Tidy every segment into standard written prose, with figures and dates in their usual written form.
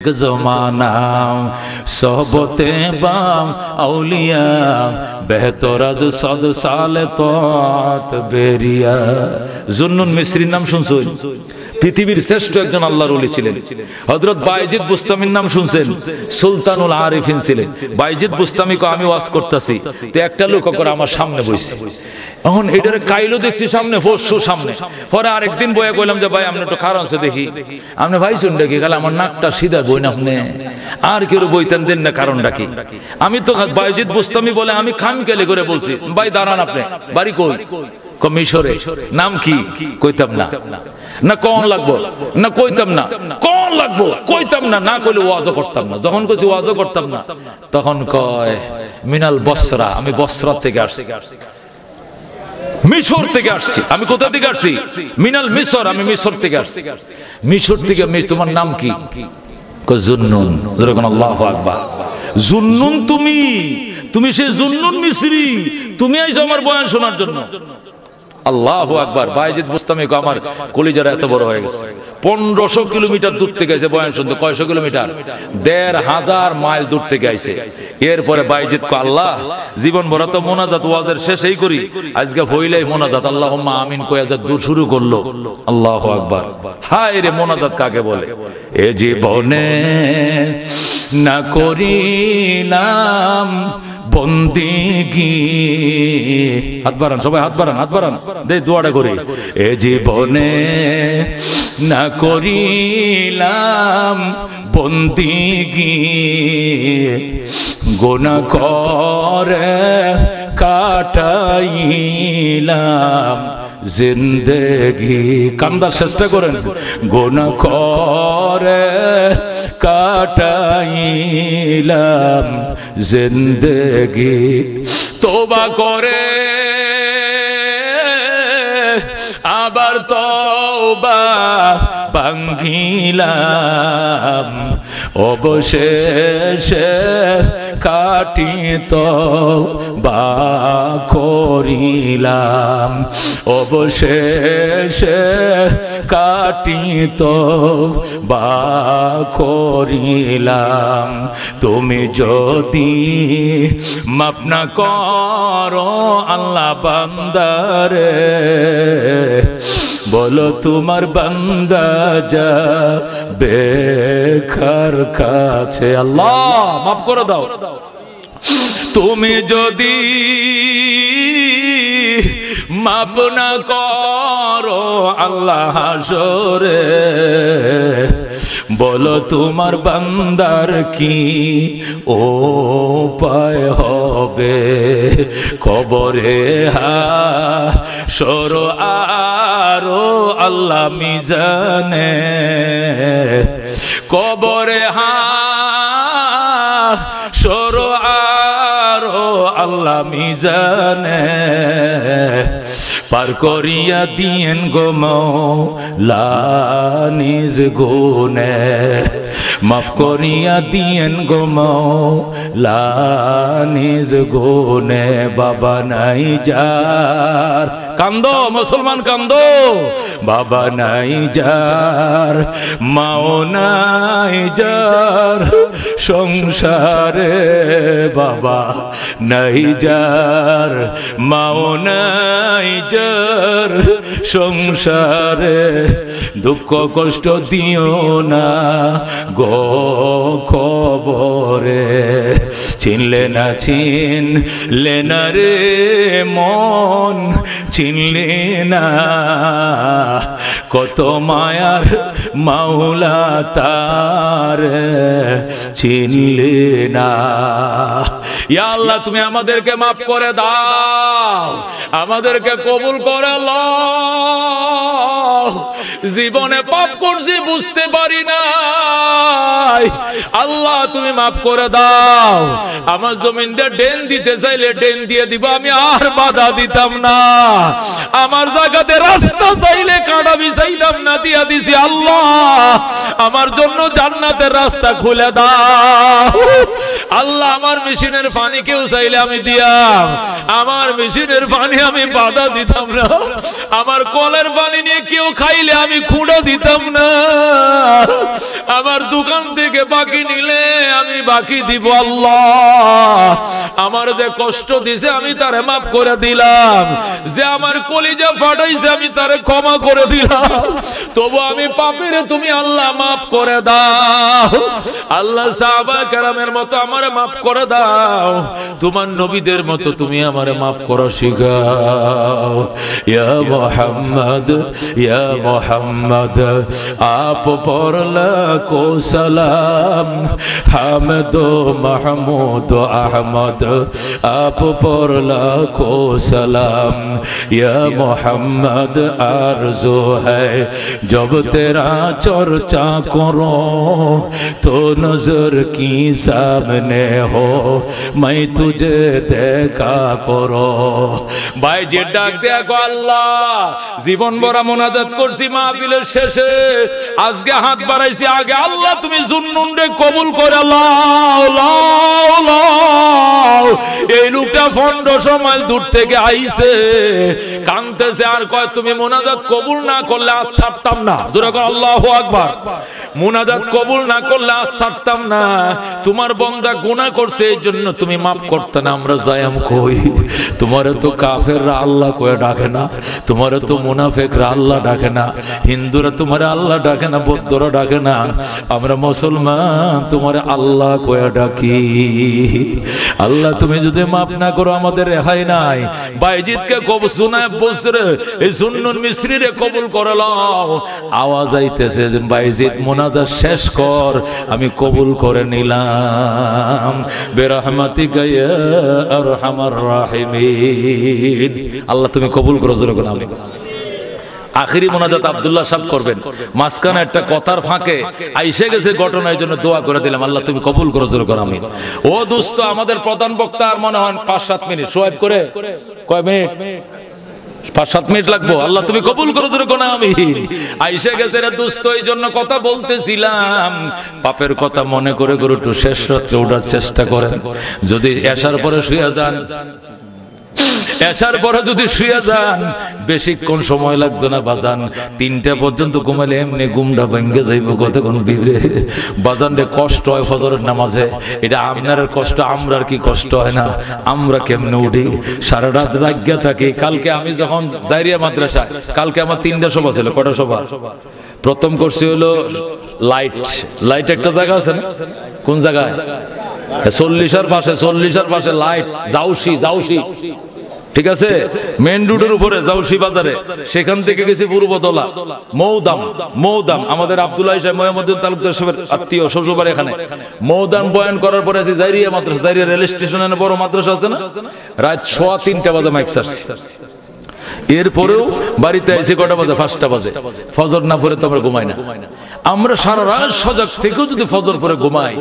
जमाना सोहबते बाम औलिया बेहतर आज 100 साल तोत बेरिया। जुन्नुन मिस्रीर नाम শুনছেন? পৃথিবীর শ্রেষ্ঠ একজন আল্লাহর ওলি ছিলেন। হযরত বাইজিদ বুস্তামির নাম শুনছেন? সুলতানুল আরিফিন ছিলেন। বাইজিদ বুস্তামিকে আমি ওয়াজ করতেছি, তো একটা লোক করে আমার সামনে বসে, এখন এটারে কাইলো দেখছি সামনে, ফসু সামনে। পরে আরেকদিন বয়ে কইলাম যে ভাই আপনি একটু খারাপ আছে দেখি, আপনি ভাই শুন দেখি, গেলে আমার নাকটা সিধা বই না আপনি আর কেউ বইতেন দেন না, কারণটা কি? আমি তো বাইজিদ বুস্তামি বলে আমি খামখেয়ালি করে বলছি, ভাই দাঁড়ান, আপনি বাড়ি কই? মিশরে। নাম কি? কইতাম না। না কোন লাগবো? না কইতাম না। কোন লাগবো? কইতাম না। না কইলে ওয়াজও করতাম না। যখন কইছি ওয়াজও করতাম না, তখন কয় মিনাল বসরা, আমি বসরা থেকে আসছি, মিশর থেকে আসছি। আমি কোথা থেকে আসছি? মিনাল মিশর, আমি মিশর থেকে আসছি। মিশর থেকে। তোমার নাম কি? কয় জুন্নুন। যেরকম আল্লাহু আকবার। জুন্নুন তুমি? তুমি সেই জুন্নুন মিসরি? তুমি আইছো আমার বয়ান শোনার জন্য? আল্লাহু আকবার। বাইজিদ বুস্তামি আমার কলিজারা এত বড় হয়ে গেছে। 1500 কিলোমিটার দূর থেকে এসে বয়ান শুনতে। কয়শো কিলোমিটার? 1500 মাইল দূর থেকে আইছে। এরপরে বাইজিদ কো আল্লাহ জীবন ভরা তো মোনাজাত ওয়াজের শেষেই করি, আজকে হইলেই মোনাজাত আল্লাহুম্মা আমিন কয়া যা দূর শুরু করলো। আল্লাহু আকবার। হায় রে, মোনাজাত কাকে বলে? এ জীবনে না করিলাম বন্দিগি। হাত বাড়ান সবাই, হাত বাড়ান, হাত বাড়ান, দে দোয়াটা করি। এ জীবনে না করিলাম বন্দিগি, গুনাহ করে কাটাইলাম জিন্দেগি। কান্দার চেষ্টা করেন। গুনাহ করে কাটাইলাম জিন্দেগি, তোবা করে আবার তওবা ভাঙিলাম, অবশেষে কাটিত বা করিলাম, অবশেষে কাটিত বা করিলাম। তুমি যদি মাফ না করো আল্লাহ বান্দারে, বলো তোমার বান্দা যাবে কার কাছে? আল্লাহ মাফ করে দাও। তুমি যদি মাফ না করো আল্লাহ হাসরে, বলো তোমার বান্দার কি উপায় হবে? কবরে হাসর আরো আল্লাহ মিজানে, কবরে হাসর আরো আল্লাহ মিজানে, পার করিয়া দিয়েন গো মওলা নিজ গুণে, মাফ করিয়া দিয়েন গো মওলা নিজ গুণে। বাবা নাই যার, কান্দো মুসলমান কান্দো, বাবা নাই যার, মাও নাই যার সংসারে, বাবা নাই যার, মাও নাই যার সংসারে, দুঃখ কষ্ট দিও না গো খবরে। চিনলে না চিনলে না রে মন, চিনলে না কত মায়ার মাওলা তার, চিনলে না। ইয়া আল্লাহ তুমি আমাদেরকে মাফ করে দাও, আমাদেরকে কবুল করে লও। জীবনে পাপ করছি বুঝতে পারি নাই, আল্লাহ তুমি মাফ করে দাও। আমার জমিন দিয়ে ডেন দিতে চাইলে ডেন দিয়ে দিব, আমি আর বাধা দিতাম না। আমার জায়গাতে রাস্তা চাইলে কাঁটা বিছাইতাম না, দিয়া দিছি। আল্লাহ আমার জন্য জান্নাতের রাস্তা খুলে দাও। আল্লাহ আমার মেশিনের পানি কেউ চাইলে আমি দিয়াম, আমার মেশিনের পানি আমি বাধা দিতাম না, আমার কলের পানি নিয়ে কেউ খাইলে আমি খুঁড়া দিতাম না, আমার দোকান থেকে বাকি নিলে আমি বাকি দিব। আল্লাহ আমার যে কষ্ট দিছে আমি তারে মাফ করে দিলাম, যে আমার কলিজা ফাটাইছে আমি তারে ক্ষমা করে দিলাম, তবু আমি পাপের তুমি আল্লাহ মাফ করে দাও। আল্লাহ সাহাবা কেরামের মতো আমারে মাফ করে দাও, তোমার নবীদের মতো তুমি আমারে মাফ করো শিখাও। ইয়া মুহাম্মদ ইয়া মুহাম্মদ আপ পর লাখো সালাম, হামদ মাহমুদ আহমদ আপ পর লাখো সালাম। ইয়া মুহাম্মদ আরজু है जब तेरा चर्चा करो तो नजर की सामने हो मैं तुझे देखा करो। भाई जे डाक দেয়া গো আল্লাহ, জীবন ভরা মুনাজাত করছি মাহফিলের শেষে, আজকে হাত বাড়াইছি আগে, আল্লাহ তুমি জুন্নুন রে কবুল করে লাও লাও লাও। এই লোকটা 1500 মাইল দূর থেকে আইছে, কাঁদতেছে আর কয় তুমি মুনাজাত কবুল না করলে আজ ছাড়তাম না। জোরে কর আল্লাহু আকবার। মুনাজাত কবুল না করলে আজ ছাড়তাম না, তোমার বান্দা গুনাহ করছে এই জন্য তুমি মাফ করতে না। আমরা যাইম কই? তোমারে তো কাফেররা আল্লাহ কয়ে ডাকে না, তোমারে তো মুনাফিকরা আল্লাহ ডাকে না, হিন্দুরা তোমারে আল্লাহ ডাকে না, বৌদ্ধরা ডাকে না, আমরা মুসলমান তোমারে আল্লাহ কয়ে ডাকি। আল্লাহ তুমি যদি মাফ না করো আমাদের রেহাই নাই। বাইজিদকে কবুল শোনায় বসরে এই সুন্নুন মিসরিরে কবুল করে লও। আওয়াজ আইতেছে যে বাইজিদ মুনাজাত শেষ কর, আমি কবুল করে নিলাম। বিরহমাতিকা ইয়া আরহামার রাহিমিন। আল্লাহ তুমি কবুল করো। জোরে বলো আমিন। আখেরি মোনাজাত আব্দুল্লাহ সাহেব করবেন, মাঝখানে একটা কথার ফাঁকে আইসে গেছে ঘটনা, এই জন্য দোয়া করে দিলাম, আল্লাহ তুমি কবুল করো। জোরে করো আমিন। ও দোস্ত, আমাদের প্রধান বক্তা আর মনে হয় 5-7 মিনিট, সোয়াইব করে কয় মিনিট? 5-7 মিনিট লাগবো। আল্লাহ তুমি কবুল করো। জোরে করো আমিন। আইসে গেছে রে দোস্ত, এই জন্য কথা বলতেছিলাম, পাপের কথা মনে করে করে একটু শেষ রাত্রে ওঠার চেষ্টা করেন। যদি এশার পরে শুয়ে যান, এশার পরে যদি শুয়ে যান, বেশিক্ষণ সময় লাগতো না বাজান, 3টা পর্যন্ত ঘুমাইলে এমনি ঘুমটা ভেঙে যাইব। কতক্ষণ বিবে বাজান রে কষ্ট হয় ফজরের নামাজে, এটা আপনার কষ্ট, আমরার কি কষ্ট হয় না? আমরা কেমনে উঠি, সারা রাত জাগিয়া থাকি। কালকে আমি যখন জাইরিয়া মাদ্রাসায়, কালকে আমার 3টা সভা ছিল। কটা সভা? প্রথম করছি হলো লাইট একটা জায়গা আছে না, কোন জায়গায়? 40-এর পাশে লাইট, জাউসি ঠিক আছে, মেন রোডের উপরে জাউসি বাজারে। সেখান থেকে গেছি পূর্বতলা মৌদাম, আমাদের আব্দুল্লাহ সাহেব মহিউদ্দিন তালুকদার সাহেবের আত্মীয় শ্বশুরবাড়ি এখানে। মৌদাম বয়ান করার পরে আছি জাইরিয়া মাদ্রাসা, জাইরিয়া রেল স্টেশনে বড় মাদ্রাসা আছে না, রাত 3:15 বাজে মাইক ছাড়ছি। এরপরেও বাড়িতে এসে কটা বাজে? 5টা বাজে। ফজর না পড়ে তো আমরা ঘুমাই না। আমরা সারা রাত সজাগ থেকেও যদি ফজর পরে ঘুমাই,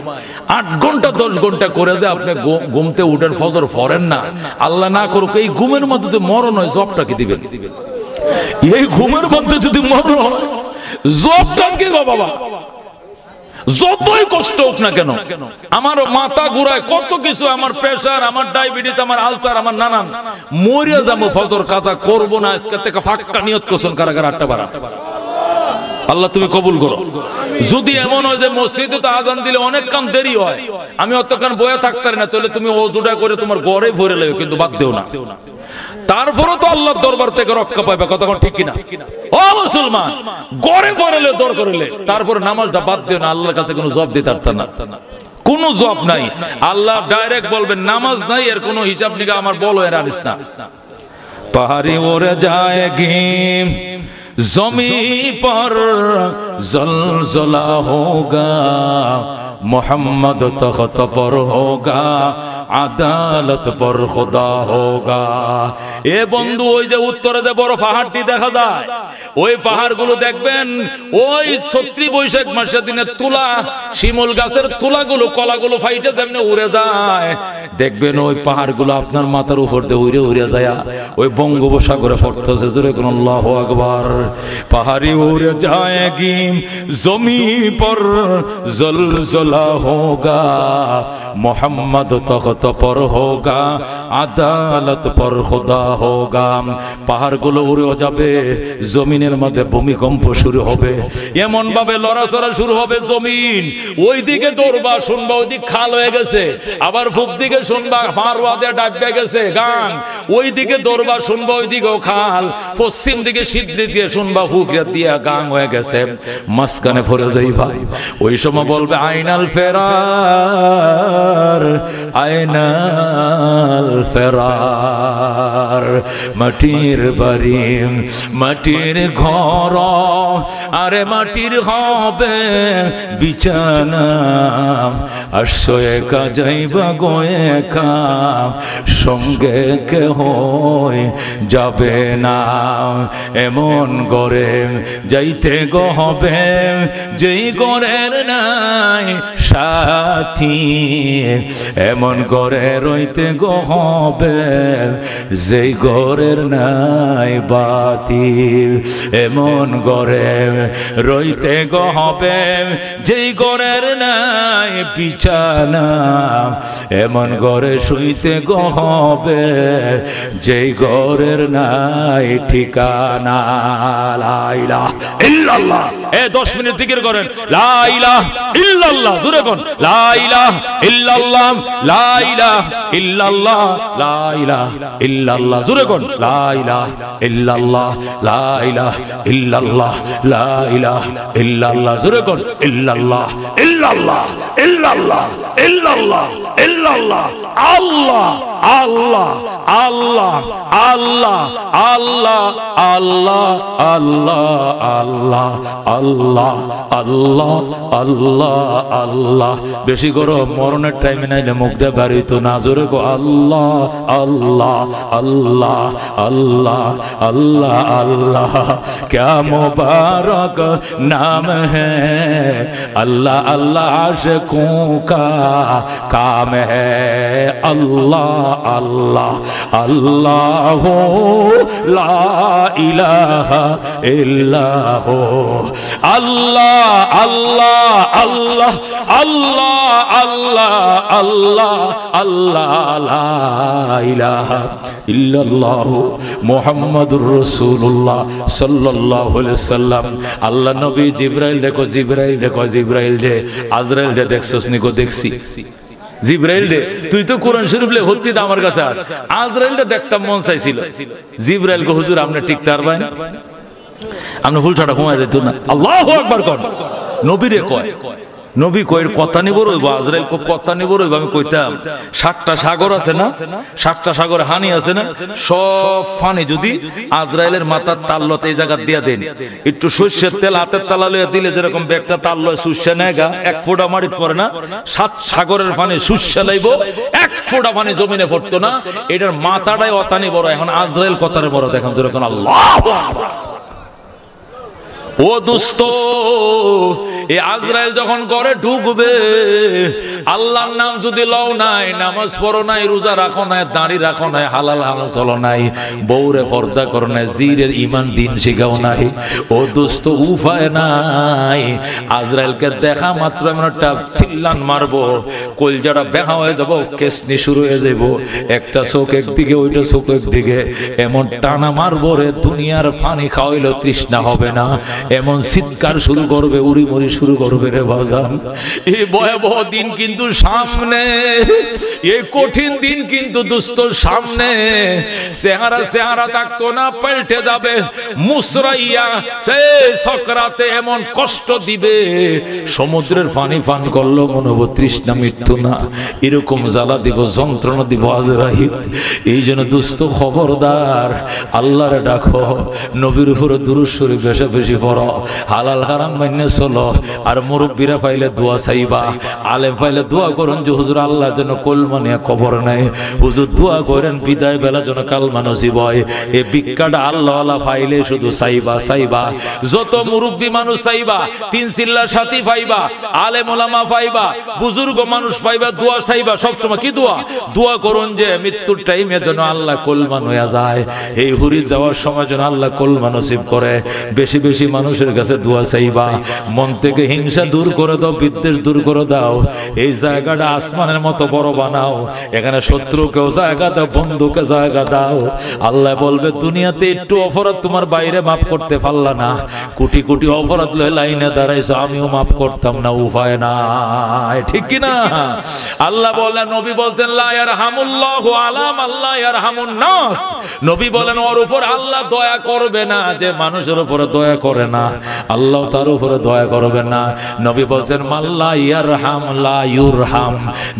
8 ঘন্টা 10 ঘন্টা করে যে আপনি ঘুমতে উঠেন, ফজর পড়েন না, আল্লাহ না করুক এই ঘুমের মধ্যে যদি মরণ হয়, জবটা কি দিবেন? এই ঘুমের মধ্যে যদি মরণ হয়, জবটা কি গো বাবা? যতই কষ্ট হোক না কেন, আমার মাথা ঘুরায় কত কিছু, আমার প্রেসার, আমার ডায়াবেটিস, আমার আলসার, আমার নানান, মরিয়া যাবো, ফজর কাজা করব না। আজকে থেকে ফাক্কা নিয়ত করছেন কারাগার 8টা বারা। আল্লাহ তুমি কবুল করো। যদি এমন হয় যে মসজিদে তো আজান দিলে অনেক কাম দেরি হয়, আমি অতক্ষণ বয়ে থাকতে না, তাহলে তুমি ওযুটা করে তোমার ঘরে ভরে লেগে, কিন্তু বাদ দেও না। তারপরে তো আল্লাহর দরবার থেকে রক্ষা পাবে। কতক্ষণ ঠিক কিনা? ও মুসলমান, ঘরে ভরে দর করলে তারপরে নামাজটা বাদ দেও না। আল্লাহর কাছে কোনো জবাব দিতে পারত না, কোনো জবাব নাই। আল্লাহ ডাইরেক্ট বলবেন নামাজ নাই, এর কোনো হিসাব নিকা আমার বলো এর আনিস না। পাহাড়ি ওরে যায়গি জমি पर जलजला होगा, मोहम्मद तख्त पर होगा, আদালত পর খোদা হোগা। এ বন্ধু, ওই যে উত্তরে যে বড় পাহাড়টি দেখা যায়, ওই পাহাড়গুলো দেখবেন, ওই 36 বৈশাখ মাসের দিনে তুলা, শিমুল গাছের তুলাগুলো, কলাগুলো ফাইটে যেমনি উড়ে যায়, দেখবেন ওই পাহাড়গুলো আপনার মাথার উপর দিয়ে উড়ে উড়ে যায় ওই বঙ্গোপসাগরে পড়তেছে। জোরে কোন আল্লাহু আকবার। পাহাড়ি উড়ে যায়গি জমি পর জলজলা হোগা, मोहम्मद तख्त पर होगा আদালত পর খোদা হোগা পাহাড়গুলো উড়ে যাবে জমিনের মধ্যে ভূমিকম্প শুরু হবে এমন ভাবে লড়াচড়া শুরু হবে জমিন ওইদিকে দৌড়বা শুনবা ওইদিক খাল হয়ে গেছে আবার পূব দিকে শুনবা ফারওয়া দিয়ে ডাববে গেছে গাং ওইদিকে দৌড়বা শুনবা ওইদিকেও খাল পশ্চিম দিকে শীত দিকে শুনবা হুকিয়া দিয়া গাং হয়ে গেছে মাঝখানে পড়ে যাই ভাই ওই সময় বলবে আইনাল ফেরার আইনাল ফেরার মাটির বাড়ি মাটির ঘর আরে মাটির হবে বিছানা আসো একা যাইবা গো একা সঙ্গে কেহ যাবে না এমন গরে যাইতে গো হবে যেই গরের নাই সাথী এমন গরে রইতে গো হবে যেই গরের নাই বাতি এমন গরে রইতে গো হবে যেই গরের নাই বিছানা এমন গরে শুইতে গো হবে যেই গরের নাই ঠিকানা লা ইলাহা ইল্লাল্লাহ 10 মিনিট জিকির করেন লা ইলাহা ইল্লাল্লাহ জোরে কোন লা ইলাহা ইল্লাল্লাহ লা ইলাহা ইল্লাল্লাহ লা ইলাহা ইল্লাল্লাহ জোরে কোন লা ইলাহা ইল্লাল্লাহ লা ইলাহা ইল্লাল্লাহ লা ইলাহা ইল্লাল্লাহ জোরে কোন ইল্লাল্লাহ ইল্লাল্লাহ ইল্লাল্লাহ ইল্লাল্লাহ ইল্লাল্লাহ আল্লাহ আল্লাহ আল্লাহ আল্লাহ আল্লাহ আল্লাহ আল্লাহ আল্লাহ আল্লাহ আল্লাহ আল্লাহ বেশি করো মরণের টাইমে নাইলে মুখ দিয়ে বাড়িতো না জোরে গো আল্লাহ আল্লাহ আল্লাহ আল্লাহ আল্লাহ আল্লাহ क्या मुबारक नाम है अल्लाह अल्लाह आशिकों का काम है अल्लाह अल्लाह अल्लाह ला इलाहा इल्लाह अल्लाह अल्लाह अल्लाह अल्लाह अल्लाह अल्लाह अल्लाह ला इलाहा इल्लल्लाह मुहम्मदुर रसूलुल्लाह सल्लल्लाहु अलैहि वसल्लम अल्लाह नबी जिब्राइल देखो जिब्राइल जे आजराइल जे देखछस निको देखছি জিবরাইল রে তুই তো কোরআন শরীফ লে হতি দা আমার কাছে আজরাইল রে দেখতাম মন চাইছিল জিবরাইল কো হুজুর আপনি ঠিক তারবেন আপনি ভুল ছাড়া ঘুমায় যেত না আল্লাহু আকবার কোন নবী রে কয় নবী কয়ের কথা নিব রইব আজরাইল কো কথা নিব রইব আমি কইতাম 7টা সাগর আছে না 7টা সাগরে হানি আছে না সব পানি যদি আজরাইলের মাথার তাল্লতে এই জায়গা দিয়া দেন একটু সরষের তেল হাতের তালা লইয়া দিলে যেরকম ব্যাগটা তাল্লয় সুসে নেগা এক ফোঁটা মারিত পড়ে না 7 সাগরের পানি সুসে লাইব এক ফোঁটা পানি জমিনে পড়তো না এটার মাথাটাই অতানি বড় এখন আজরাইল কথারে বড় দেখেন যেরকম আল্লাহু আকবার ও দোস্ত এই আজরাইল যখন ঘরে ঢুকবে আল্লাহর নাম যদি লও নাই নামাজ পড়ো নাই রোজা রাখো নাই দাড়ি রাখো নাই হালাল হালাল চলো নাই বউরে পর্দা করো নাই জিরে ঈমান দিন শিখাও নাই ও দোস্ত উপায় নাই আজরাইলকে দেখা মাত্র এমন একটা চিল্লান মারবো কলজাটা বেহা হয়ে যাব কেসনি শুরু হয়ে যাব একটা চোখ একদিকে ওইটা চোখ একদিকে এমন টানা মারবো রে দুনিয়ার পানি খাওয়াইলেও তৃষ্ণা হবে না এমন চিৎকার শুরু করবে উড়ি মুড়ি শুরু করবে রে বাজান এই ভয়াবহ দিন কিন্তু সামনে এই কঠিন দিন কিন্তু দুষ্ট সামনে চেহারা থাকতো না পাল্টে যাবে মুসরাইয়া সে সকরাতে এমন কষ্ট দিবে সমুদ্রের পানি পান করলো মনে হবে তৃষ্ণা মৃত্যু না এরকম জ্বালা দিব যন্ত্রণা দিব আজরাইল এই জন্য দুষ্ট খবরদার আল্লাহরে ডাকো নবীর উপরে দুরূদ শরীফ বেশি বেশি পড়ো হালাল হারাম মাইনে চলো আর মুরব্বীরা পাইলে দোয়া চাইবা আলেম পাইলে দোয়া করুন যে হুজুর আল্লাহ যেন কলমা নিয়ে কবর নাই হুজুর দোয়া করেন বিদায় বেলা যেন কালমা নসিব হয় এই ভিক্ষাটা আল্লাহওয়ালা পাইলে শুধু চাইবা যত মুরব্বী মানুষ চাইবা তিন চিল্লার সাথী পাইবা আলেম ওলামা পাইবা বুজুর্গ মানুষ পাইবা দোয়া চাইবা সবসময় কি দোয়া করুন যে মৃত্যুর টাইমে যেন আল্লাহ কলমা নয়া যায় এই হুরি যাওয়ার সময় যেন আল্লাহ কলমা নসিব করে বেশি বেশি মানুষের কাছে দোয়া চাইবা মন থেকে থেকে হিংসা দূর করে দাও, বিদ্বেষ দূর করে দাও, এই জায়গাটা আসমানের মতো বড় বানাও, এখানে শত্রুকেও জায়গা দাও, বন্ধুকে জায়গা দাও। আল্লাহ বলবে দুনিয়াতে একটু অপরাধ তোমার বাইরে মাফ করতে পারলা না, কোটি কোটি অপরাধ লয়ে লাইনে দাঁড়াইছো, আমিও মাফ করতাম না, উপায় নাই, ঠিক কি না? আল্লাহ বলেন, নবী বলছেন লা ইয়ারহামুল্লাহু আলা মান লা ইয়ারহামুন নাস, নবী বলেন ওর উপর আল্লাহ দয়া করবে না যে মানুষের উপরে দয়া করে না, আল্লাহ তার উপরে দয়া করবে না। নবী বলছেন মাল্লা ইয়ারহাম লা ইউরহাম,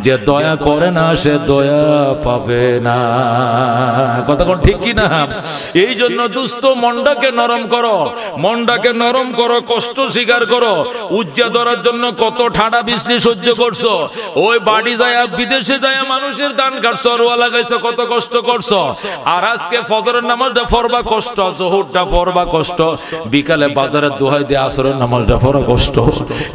যে দয়া করে না সে দয়া পাবে না। কথা কোন ঠিক কি না? এই জন্য দোস্ত মনটাকে নরম করো, মনটাকে নরম করো, কষ্ট স্বীকার করো। উজ্জা ধরার জন্য কত ঠাডা বিছলি সহ্য করছো, ওই বাড়ি যায় বিদেশে যায় মানুষের দান কাটছো, রোয়া লাগাইছো, কত কষ্ট করছো। আর আজকে ফজরের নামাজটা পড়বা কষ্ট, জোহরটা পড়বা কষ্ট, বিকালে বাজারে দোহাই দিয়ে আসরের নামাজটা পড়া কষ্ট।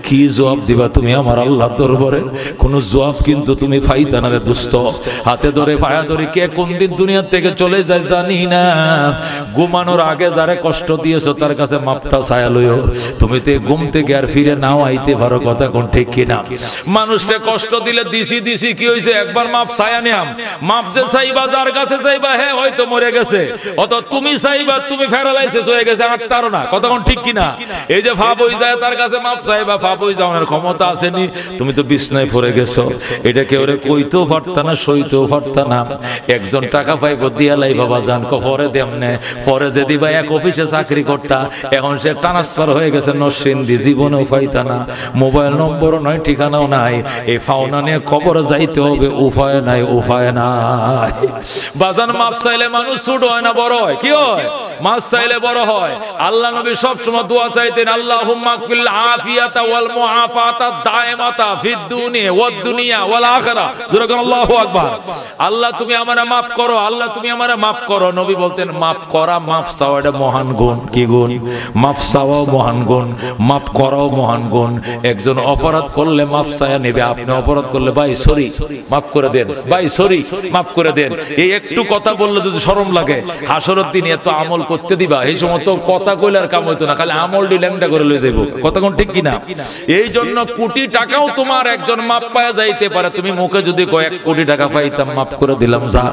কি জবাব দিবা তুমি আমার আল্লাহর দরবারে? কোনো জবাব কিন্তু তুমি পাইতা না রে দোস্ত। হাতে ধরে পায়া ধরে কে কোন দিন দুনিয়া থেকে চলে যায় জানি না। ঘুমানোর আগে যারা কষ্ট দিয়েছো তার কাছে মাপটা ছায়া লইও, তুমি তো ঘুম থেকে আর ফিরে নাও আইতে পারো। কথা কোন ঠিক কিনা? মানুষকে কষ্ট দিলে দিছি দিছি কি হইছে, একবার মাপ ছায়া নিয়াম, মাপ যে চাইবা যার কাছে চাইবা হ্যাঁ হয়তো মরে গেছে, অত তুমি চাইবা তুমি ফেরালাইছিস হয়ে গেছে আত্মারও না। কথা কোন ঠিক কিনা? এই যে ভাব হই যায় তার কাছে মাপ চাইবা, ভাব হই যাওয়ার ক্ষমতা আসেনি, তুমি তো বিছনায় পড়ে গেছো, এটা কেউ কইতেও পারতা না, সইতেও পারতা না। একজন টাকা পাইব দিয়া লাই বাবা জান পরে দেমনে, পরে যদি বা এক অফিসে চাকরি করতা, এখন সে ট্রান্সফার হয়ে গেছে নরসিংদী, জীবনেও পাইতা না, মোবাইল নম্বরও নয়, ঠিকানাও নাই, এই ফাওনা নিয়ে কবরে যাইতে হবে, উপায় নাই, উপায় নাই। বাজান মাপ চাইলে মানুষ ছোট হয় না বড় হয়? কি হয়? মাপ চাইলে বড় হয়। আল্লাহ নবী সব সময় দোয়া চাইতেন, আল্লাহুম্মা কফিল আফিয়াতা ওয়াল মুআফাতা দায়মাতা ফিদ দুনিয়া ওয়াদ দুনিয়া ওয়াল আখিরা। দুরকম আল্লাহু আকবার। আল্লাহ তুমি আমারে maaf করো, আল্লাহ তুমি আমারে maaf করো। নবী বলতেন maaf করা maaf চাওয়া এটা মহান গুণ। কি গুণ? maaf চাওয়াও মহান গুণ, maaf করাও মহান গুণ। একজন অপরাধ করলে maaf চায়া নেবে, আপনি অপরাধ করলে ভাই সরি maaf করে দেন, ভাই সরি maaf করে দেন, এই একটু কথা বললে যদি শরম লাগে, হাসরের দিনে এত আমল করতে দিবা, এই সময় তো কথা কইলে আর কাম হইতো না, খালি আমল ডিল্যাংটা করে লয়ে যাইব। কথা কোন ঠিক কিনা? এই জন্য কোটি টাকাও তোমার একজন মাপ পায়া যাইতে পারে, তুমি মুখে যদি কয় 1 কোটি টাকা পাইতাম মাপ করে দিলাম, যা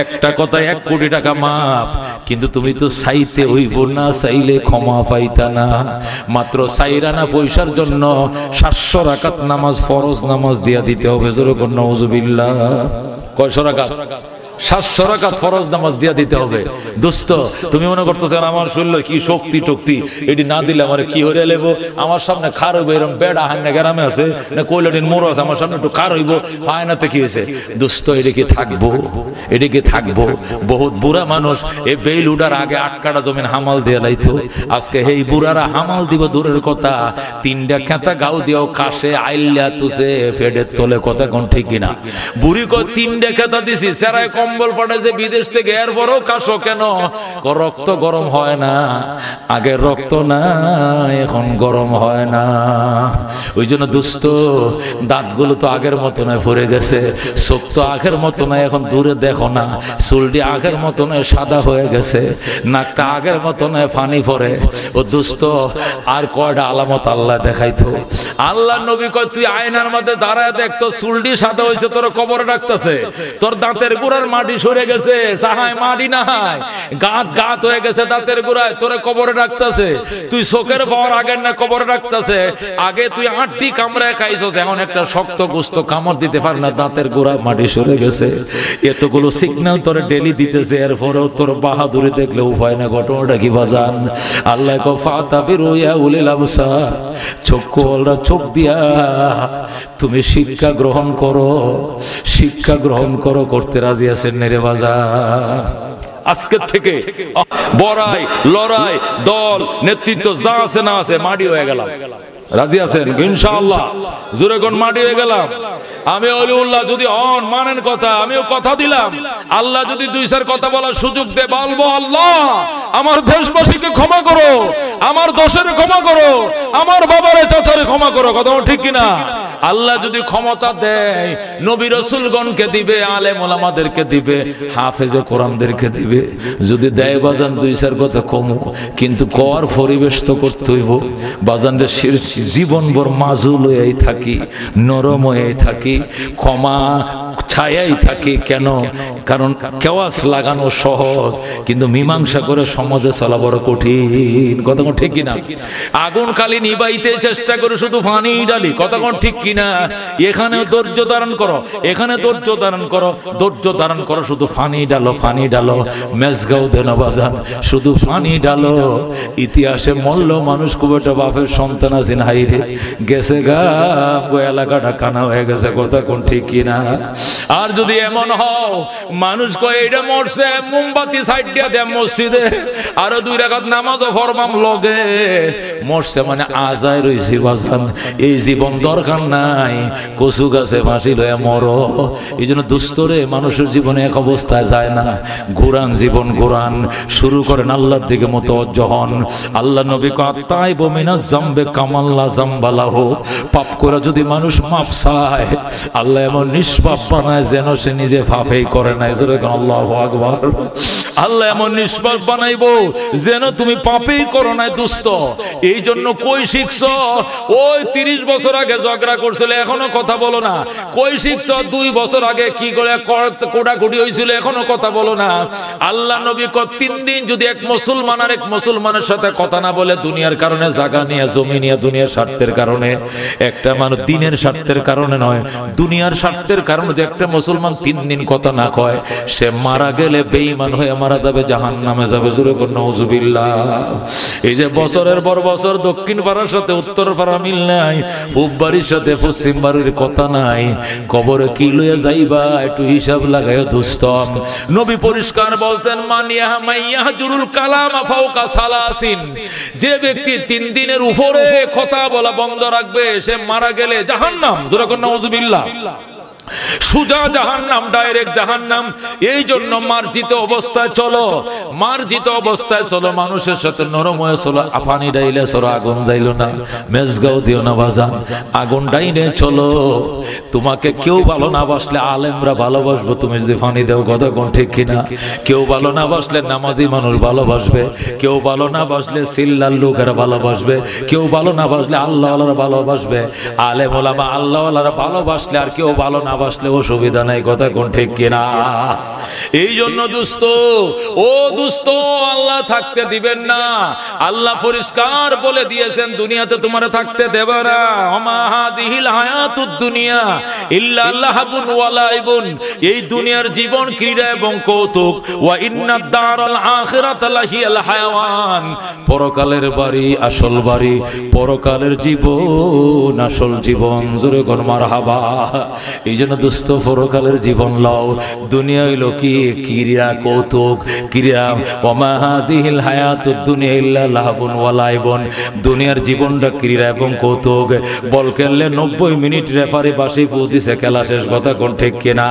একটা কথা 1 কোটি টাকা মাপ, কিন্তু তুমি তো চাইতে হইব না, চাইলে ক্ষমা পাইতা না। মাত্র 4 আনা পয়সার জন্য 700 রাকাত নামাজ, ফরজ নামাজ দিয়া দিতে হবে। জোরে কোন নাউজুবিল্লাহ। কয়শো রাকাত? 700 রাকাত ফরজ নামাজ দিয়া দিতে হবে। দোস্ত তুমি মনে করতেছ আমার শরীরে কি শক্তি টক্তি, এটি না দিলে আমার কি হয়ে লেবো, আমার সামনে খার হইব, এরকম বেড়া হাঙ্গা গ্রামে আছে না কইলাটিন মোড় আছে, আমার সামনে একটু খার হইব, আয়নাতে কি হয়েছে? দোস্ত এদিকে থাকবো, এদিকে থাকবো। বহুত বুড়া মানুষ এই বেল উঠার আগে 8 কাঠা জমিন হামাল দিয়ে লাইতো, আজকে এই বুড়ারা হামাল দিব দূরের কথা, 3টা খেতা গাও দিও কাশে আইল্লা তুসে ফেডের তোলে। কথা কোন ঠিক কিনা? বুড়ি কয় 3টা খেতা দিছি, সেরাই কম্বল পাঠাইছে বিদেশ থেকে, এর বড় কাশো কেন? রক্ত গরম হয় না, আগে রক্ত না এখন গরম হয় না। ওই জন্য দুস্থ দাঁতগুলো তো আগের মতো নয়, ভরে গেছে, চোখ তো আগের মতো নয়, এখন দূরে দেখো না, চুলটি আগের মতো নয়, সাদা হয়ে গেছে, নাকটা আগের মতো নয়, ফানি পড়ে। ও দুস্থ আর কয়টা আলামত আল্লাহ দেখাইতো। আল্লাহ নবী কয় তুই আয়নার মধ্যে দাঁড়ায় দেখ, তোর চুলটি সাদা হয়েছে, তোর কবরে রাখতেছে, তোর দাঁতের গোড়ার মাটি সরে গেছে, সাহায় মাটি নাই, গাত গাত হয়ে গেছে দাঁতের গোড়ায়, তোরে কবরে রাখতেছে। তুই চোখের পাওয়ার আগের না কবরে রাখতেছে, আগে তুই 8টি কামড়ায় খাইছস, এখন একটা শক্ত গোস্ত কামড় দিতে পার না, দাঁতের গোড়া মাটি সরে গেছে। এতগুলো সিগন্যাল তোরে ডেলি দিতেছে, এরপরেও তোর বাহাদুরি দেখলে উপায় না। ঘটনাটা কি বাজান? আল্লাহ কো ফাতাবিরু ইয়া উলিল আবসার, চক্ষুওয়ালা চোখ দিয়া তুমি শিক্ষা গ্রহণ করো, শিক্ষা গ্রহণ করো। করতে রাজি আছেন নেরে বাজার? আজকের থেকে বড়াই লড়াই দল নেতৃত্ব যা আছে না আছে মাটি হয়ে গেলাম। রাজি আছেন ইনশাআল্লাহ? জোরে কোন মাটি হয়ে গেলাম। আমি ওলিউল্লাহ যদি হন মানেন কথা, আমিও কথা দিলাম, আল্লাহ যদি 2-4 কথা বলার সুযোগ দেয় বলবো আল্লাহ আমার দেশবাসীকে ক্ষমা করো, আমার দোষের ক্ষমা করো, আমার বাবারে চাচারে ক্ষমা করো। কথা ঠিক কিনা? আল্লাহ যদি ক্ষমতা দেয় নবী রাসূলগণকে দিবে, আলেম ওলামাদেরকে দিবে, হাফেজে কোরআনদেরকে দিবে। যদি দেয় বাজান দুই চার কথা কম, কিন্তু কর পরিবেশ তো করতে হইব বাজান। জীবনভর মাজুল হয়েই থাকি, নরম হয়েই থাকি, ক্ষমা ছায়াই থাকে। কেন? কারণ কেওয়াস লাগানো সহজ, কিন্তু মীমাংসা করে সমাজে চলা বড় কঠিন। কথা কোন ঠিক কিনা? আগুন খালি নিবাইতে চেষ্টা করে শুধু পানি ডালি। কথা কোন ঠিক কিনা? এখানে ধৈর্য ধারণ করো, এখানে ধৈর্য ধারণ করো, ধৈর্য ধারণ করো, শুধু পানি ডালো, পানি ডালো। মেজগাঁও দেন বাজান, শুধু পানি ডালো। ইতিহাসে মরল মানুষ খুব একটা বাপের সন্তান আছেন, হাইরে গেছে গা এলাকাটা কানা হয়ে গেছে। কথা কোন ঠিক কিনা? আর যদি এমন হও মানুষ কয় এটা মরছে, মোমবাতি সাইড দিয়া দেয় মসজিদে, আরো 2 রাকাত নামাজও ফরমাম লগে, মরছে মানে আজায় রইছি বাজান। এই জীবন দরকার নাই, কচু গাছে ফাঁসি লয়ে মরো। এই জন্য দুস্তরে মানুষের জীবনে এক অবস্থায় যায় না। ঘুরান জীবন ঘুরান, শুরু করেন আল্লাহর দিকে মুতাওয়াজ্জ হন। আল্লাহ নবী কয় তাইবু মিনাজ জামবে কামাল্লা জামবালাহ। পাপ করে যদি মানুষ মাফ চায়, আল্লাহ এমন নিষ্পাপ বানায় যেন সে নিজে পাপই করে নাই। আল্লাহু আকবার। আল্লাহ এমন নিষ্পাপ বানাইবো যেন তুমি পাপই করো নাই দোস্ত। এই জন্য কই শিখছো? ওই 30 বছর আগে ঝগড়া করছিল, এখনো কথা বলো না। কই শিখছো? 2 বছর আগে কি করে কোড়াকুড়ি হয়েছিল, এখনো কথা বলো না। আল্লাহ নবী কয় 3 দিন যদি এক মুসলমান আর এক মুসলমানের সাথে কথা না বলে, দুনিয়ার কারণে, জায়গা নিয়ে, জমি নিয়ে, দুনিয়ার স্বার্থের কারণে, একটা মানুষ দিনের স্বার্থের কারণে নয়, দুনিয়ার স্বার্থের কারণে যে একটা মুসলমান 3 দিন কথা না কয়, সে মারা গেলে বেঈমান হয়ে মারা যাবে, জাহান্নামে যাবে। জোরে করে নাউজুবিল্লাহ। এই যে বছরের পর বছর দক্ষিণ পাড়ার সাথে উত্তর পাড়া মিল নাই, পূব বাড়ির সাথে পশ্চিম বাড়ির কথা নাই, কবরে কি লইয়া যাইবা একটু হিসাব লাগাইয়া দুস্তম। নবী পরিষ্কার বলছেন মানিয়া মাইয়াহজুরুল কালামা ফাওকা সালাসিন, যে ব্যক্তি 3 দিনের উপরে কথা বলা বন্ধ রাখবে, সে মারা গেলে জাহান্নাম। জোরে করে নাউজুবিল্লাহ। সুজা জাহান্নাম, ডাইরেক্ট জাহান্নাম। এই জন্য মার্জিত অবস্থায় চলো, মার্জিত অবস্থায় চলো, মানুষের সাথে নরম হয়ে চলো। পানি ডাইলে চলো, আগুন যাইলো না, মেজগাও দিও না বাজান, আগুন ডাইনে চলো। তোমাকে কেউ ভালো না বাসলে আলেমরা ভালোবাসবো, তুমি যদি পানি দেও। কথা কোন ঠিক কিনা? কেউ ভালো না বাসলে নামাজি মানুষ ভালোবাসবে, কেউ ভালো না বাসলে সিল্লার লোকেরা ভালোবাসবে, কেউ ভালো না বাসলে আল্লাহওয়ালারা ভালোবাসবে। আলেম ওলামা আল্লাহওয়ালারা ভালোবাসলে আর কেউ ভালো না বাসলে অসুবিধা নাই। কথা কোন ঠিক কিনা? এই জন্য দুস্ত, ও দুস্ত, আল্লাহ থাকতে দিবেন না। আল্লাহ পরিষ্কার বলে দিয়েছেন দুনিয়াতে তোমারে থাকতে দেবে না। ওমা হাযিহিল হায়াতুদ দুনিয়া ইল্লা লাহবুন ওয়া লাইবুন। এই দুনিয়ার জীবন ক্রীড়া এবং কৌতুক। ওয়া ইন্নাদ দারাল আখিরাতা লাহিয়াল হায়াওয়ান। পরকালের বাড়ি আসল বাড়ি, পরকালের জীবন আসল জীবন। জোরে কোন মারহাবা। এই জন্য দোস্ত পরকালের জীবন লও। দুনিয়া হইল কি ক্রীড়া কৌতুক, ক্রীড়া। ওমা হাযিহিল হায়াতুদ দুনিয়া ইল্লা লাহবুন ওয়া লাইবুন। দুনিয়ার জীবনটা ক্রীড়া এবং কৌতুক। বল খেললে 90 মিনিট রেফারি বাসি ফুল দিছে, খেলা শেষ। কথা কোন ঠিক কিনা?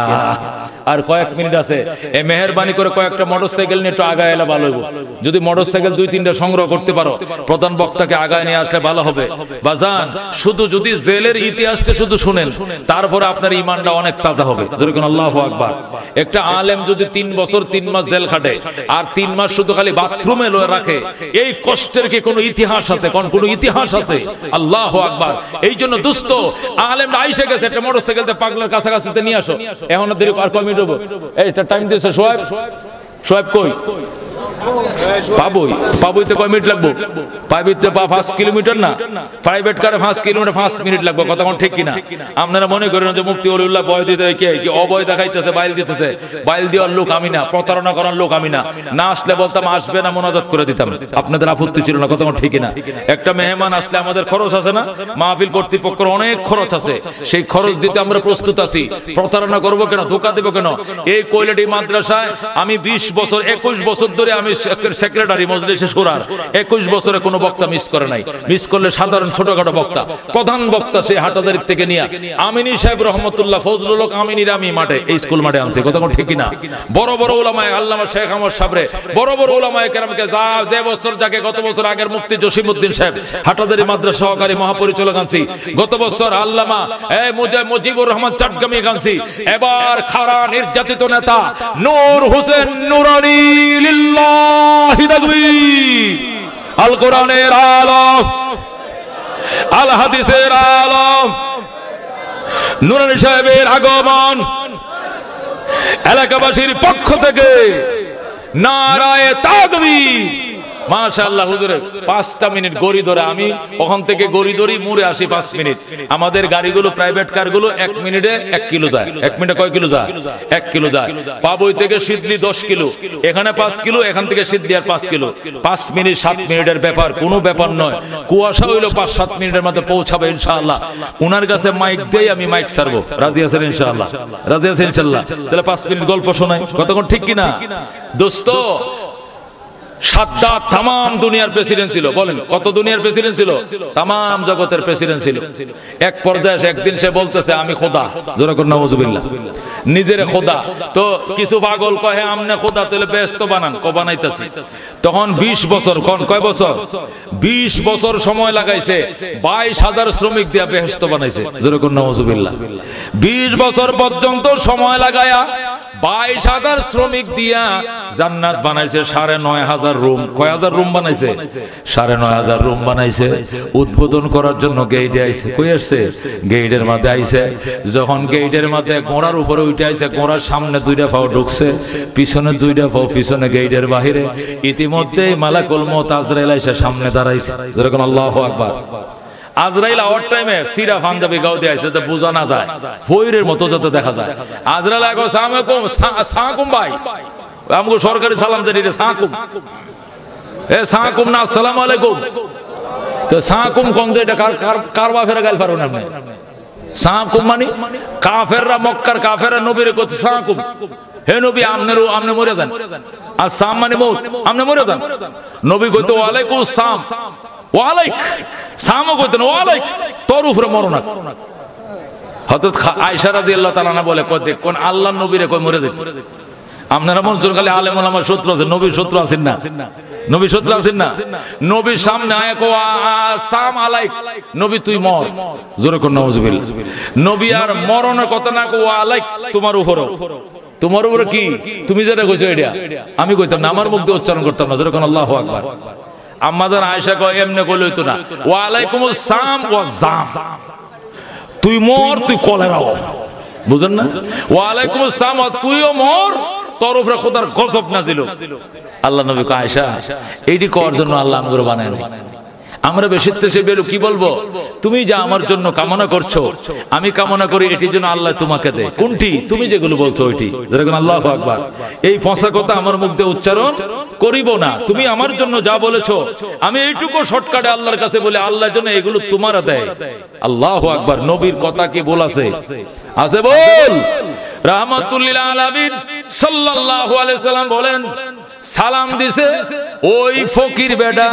আর কয়েক মিনিট আছে, এ মেহেরবানি করে কয়েকটা মোটরসাইকেল নিয়ে একটু আগায় এলে ভালো হইব। যদি মোটরসাইকেল 2-3টা সংগ্রহ করতে পারো, প্রধান বক্তাকে আগায় নিয়ে আসলে ভালো হবে বাজান। শুধু যদি জেলের ইতিহাসটা শুধু শুনেন, তারপরে আপনার ঈমানটা অনেক তাজা হবে। যেরকম আল্লাহু আকবার। একটা আলেম যদি 3 বছর 3 মাস জেল খাটে, আর 3 মাস শুধু খালি বাথরুমে লয়ে রাখে, এই কষ্টের কি কোনো ইতিহাস আছে? কোনো ইতিহাস আছে? আল্লাহু আকবার। এই জন্য দোস্ত, আলেম আইসে গেছে, একটা মোটরসাইকেলতে পাগলের কাছাকাছিতে নিয়ে আসো। এখন দেরি আর কয় মিনিট হবো? এইটা টাইম দিয়েছে সোয়েব। সোয়েব কই? পাবইতে কয় মিনিট লাগবো? পাইবিতে 5 কিলোমিটার না, প্রাইভেট কারে 5 কিলোমিটার 5 মিনিট লাগবে। কথা কোন ঠিক কিনা? আপনারা মনে করেন যে মুফতি ওলিউল্লাহ বয় দিতে কি অবয় দেখাইতেছে, বাইল দিতেছে। বাইল দেওয়ার লোক আমি না, প্রতারণা করার লোক আমি না। না আসলে বলতাম আসবে না, মোনাজাত করে দিতাম, আপনাদের আপত্তি ছিল না। কথা কোন ঠিক কিনা? একটা মেহমান আসলে আমাদের খরচ আছে না? মাহফিল কর্তৃপক্ষের অনেক খরচ আছে, সেই খরচ দিতে আমরা প্রস্তুত আছি। প্রতারণা করবো কেন? ধোকা দেবো কেন? এই কৈলাটি মাদ্রাসায় আমি 20 বছর 21 বছর ধরে আমি সেক্রেটারি মজলিসে শুরার, 21 বছরে কোনো বক্তা মিস করে নাই। মিস করলে সাধারণ ছোটখাটো বক্তা, প্রধান বক্তা সে হাটাদারি থেকে নিয়ে আমিনী সাহেব রহমতুল্লাহ ফজলুল হক আমিনীর আমি মাঠে, এই স্কুল মাঠে আনছি। কথা কোন ঠিক কিনা? বড় বড় উলামায়ে আল্লামা শেখ আহমদ সাবরে, বড় বড় উলামায়ে কেরামকে যে বছর যাকে গত বছর আগের মুফতি জসিমউদ্দিন সাহেব হাটাদারি মাদ্রাসা সহকারী মহাপরিচালক আনছি। গত বছর আল্লামা মুজিবুর রহমান চাটগামি আনছি। এবার খাড়া নির্যাতিত নেতা নূর হোসেন নুরানি লিল্লাহি তাকবীর, আল কোরআনের আলম, আল হাদিসের আলম নুরানি সাহেবের আগমন এলাকাবাসীর পক্ষ থেকে নারায়ে তাকবীর। মাশাআল্লাহ হুজুরে 5টা মিনিট গড়ি ধরে, আমি ওখান থেকে গড়ি ধরি মুড়ে আসি 5 মিনিট। আমাদের গাড়িগুলো প্রাইভেট কারগুলো 1 মিনিটে 1 কিলো যায়। 1 মিনিটে কয় কিলো যায়? 1 কিলো যায়। পাবই থেকে সিদ্ধি 10 কিলো, এখানে 5 কিলো, এখান থেকে সিদ্ধি আর 5 কিলো। 5 মিনিট 7 মিনিটের ব্যাপার, কোনো ব্যাপার নয়। কুয়াশা হইলো 5-7 মিনিটের মধ্যে পৌঁছাবে ইনশাআল্লাহ। উনার কাছে মাইক দেই, আমি মাইক ছাড়বো। রাজি আছেন ইনশাআল্লাহ? রাজি আছেন ইনশাআল্লাহ? তাহলে 5 মিনিট গল্প শোনাই, কতক্ষণ ঠিক কিনা দোস্ত? সাদ্দাত তাম দুনিয়ার প্রেসিডেন্ট ছিল। বলেন কত দুনিয়ার প্রেসিডেন্ট ছিল? তাম জগতের প্রেসিডেন্ট ছিল। এক পর্যায়ে একদিন সে বলতেছে আমি খোদা, জোরে করে নাউজুবিল্লাহ, নিজের খোদা। তো কিছু পাগল কয় আমনে খোদা, তাহলে বেহেশত বানান। ক বানাইতেছি। তখন 20 বছর, কয় বছর? 20 বছর সময় লাগাইছে, 22,000 শ্রমিক দিয়া বেহেশত বানাইছে। জোরে করে নাউজুবিল্লাহ। 20 বছর পর্যন্ত সময় লাগায়া 22,000 শ্রমিক দিয়া জান্নাত বানাইছে। 9,500 রুম। কয় হাজার রুম বানাইছে? 9,500 রুম বানাইছে। উদ্বোধন করার জন্য গেইটে আইছে। কই আসছে? গেইটের মধ্যে আইছে। যখন গেইটের মধ্যে গোড়ার উপরে উঠে আইছে, গোড়ার সামনে 2টা পাও ঢুকছে, পিছনে 2টা পাও পিছনে গেইটের বাহিরে। ইতিমধ্যে মালাকুল মউত আজরাইল আইসা সামনে দাঁড়াইছে। যেরকম আল্লাহু আকবার। আজরাইল আওয়ার টাইমে সিরা পাঞ্জাবি গাও দিয়ে আইছে, যে বোঝা না যায়, ফইরের মতো যাতে দেখা যায়। আজরাইল আগো সালাম ভাই, আমগো সরকারি সালাম জানি রে সাকুম, এ সাকুম না আসসালামু আলাইকুম। তো সাকুম কোন যে এটা কার বাফের গাল পারো না? সাকুম মানে কাফেররা, মক্কার কাফেররা নবীর কত সাকুম, হে নবী আমনে মরে যান। আর সাম মানে মউত, আমনে মরে যান। নবী কইতো ওয়ালাইকুম সাম, ওয়ালাইক সামও কইতেন ওয়ালাইক, তোর উপরে মরনা। হযরত আয়েশা রাদিয়াল্লাহু তাআলা না বলে কই দেখ কোন আল্লাহর নবীরে কই মরে যেত। আপনারা মনসুর খালি আলেম ওলামার শত্রু আছে, নবীর শত্রু আছেন না? নবীর শত্রু আছেন না? নবীর সামনে আয় কো সাম আলাইক, নবী তুই মর। জোরে কোন নাউজুবিল্লাহ। নবী আর মরণের কথা না কো আলাইক, তোমার উপরে। তোমার উপরে কি? তুমি যেটা কইছো এটা আমি কইতাম না, আমার মুখ দিয়ে উচ্চারণ করতাম না। জোরে কোন আল্লাহু আকবার। আম্মাজান আয়েশা কয় এমনে কইলে হইতো না, ওয়া আলাইকুমুস সাম ওয়া জাম, তুই মর, তুই কলেরা হ। বুঝেন না? ওয়া আলাইকুমুস সাম, তুইও মর, তোর উপরে খোদার গজব নাজিল। আল্লাহ নবী কয় আয়েশা এইটি করার জন্য আল্লাহ আমগুলো বানায় নাই। আমরা বেশিতে সে বেরু কি বলবো? তুমি যা আমার জন্য কামনা করছো, আমি কামনা করি এটির জন্য আল্লাহ তোমাকে দেয়। কোনটি? তুমি যেগুলো বলছো ওইটি। যেরকম আল্লাহু আকবার। এই ফসা কথা আমার মুখ দিয়ে উচ্চারণ করিব না। তুমি আমার জন্য যা বলেছো, আমি এইটুকু শর্টকাটে আল্লাহর কাছে বলে আল্লাহর জন্য এগুলো তোমার দেয়। আল্লাহু আকবার। নবীর কথা কি বলাছে? আছে বল। রাহমাতুল লিল আলামিন সাল্লাল্লাহু আলাইহি সাল্লাম বলেন, সালাম দিছে ওই ফকির বেটা,